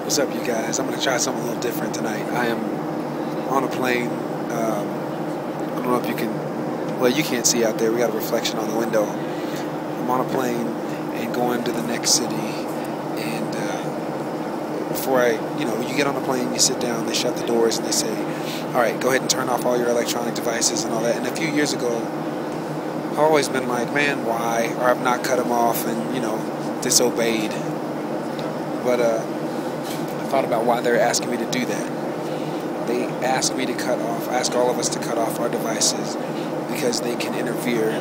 What's up, you guys? I'm going to try something a little different tonight. I am on a plane. I don't know if you can, well, you can't see out there. We got a reflection on the window. I'm on a plane and going to the next city. And before you get on the plane, you sit down, they shut the doors, and they say, all right, go ahead and turn off all your electronic devices and all that. And a few years ago, I've always been like, man, why? Or I've not cut them off and, disobeyed. But I thought about why they're asking me to do that. They ask me to ask all of us to cut off our devices because they can interfere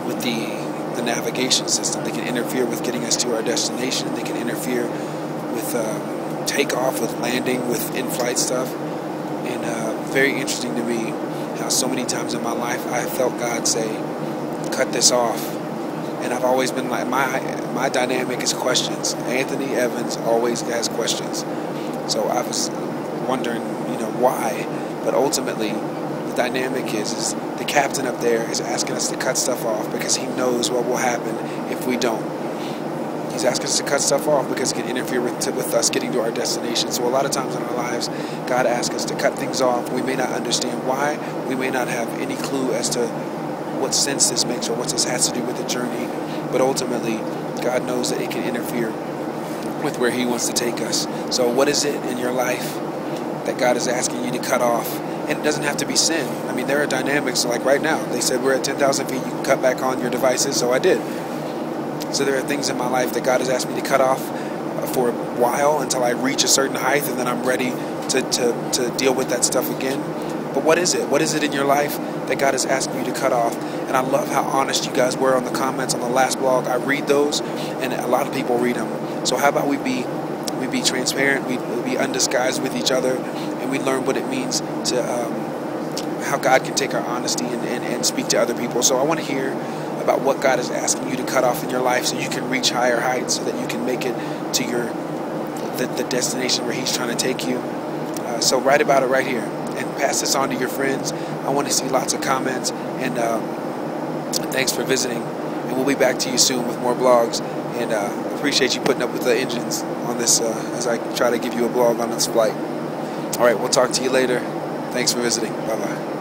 with the navigation system. They can interfere with getting us to our destination. They can interfere with takeoff, with landing, with in-flight stuff. And very interesting to me how so many times in my life I have felt God say, cut this off. And I've always been like, my dynamic is questions. Anthony Evans always has questions. So I was wondering, why? But ultimately, the dynamic is the captain up there is asking us to cut stuff off because he knows what will happen if we don't. He's asking us to cut stuff off because it can interfere with us getting to our destination. So a lot of times in our lives, God asks us to cut things off. We may not understand why. We may not have any clue as to what sense this makes or what this has to do with the journey, but ultimately God knows that it can interfere with where He wants to take us. So what is it in your life that God is asking you to cut off? And it doesn't have to be sin. I mean, there are dynamics like right now. They said we're at 10,000 feet, you can cut back on your devices, so I did. So there are things in my life that God has asked me to cut off for a while until I reach a certain height, and then I'm ready to deal with that stuff again. But what is it? What is it in your life that God is asking you to cut off? And I love how honest you guys were on the comments on the last blog. I read those, and a lot of people read them. So how about we be transparent, we be undisguised with each other, and we learn what it means to how God can take our honesty and speak to other people. So I want to hear about what God is asking you to cut off in your life so you can reach higher heights, so that you can make it to the destination where He's trying to take you. So write about it right here and pass this on to your friends. I want to see lots of comments, and thanks for visiting. And we'll be back to you soon with more blogs. And appreciate you putting up with the engines on this as I try to give you a blog on this flight. All right, we'll talk to you later. Thanks for visiting. Bye-bye.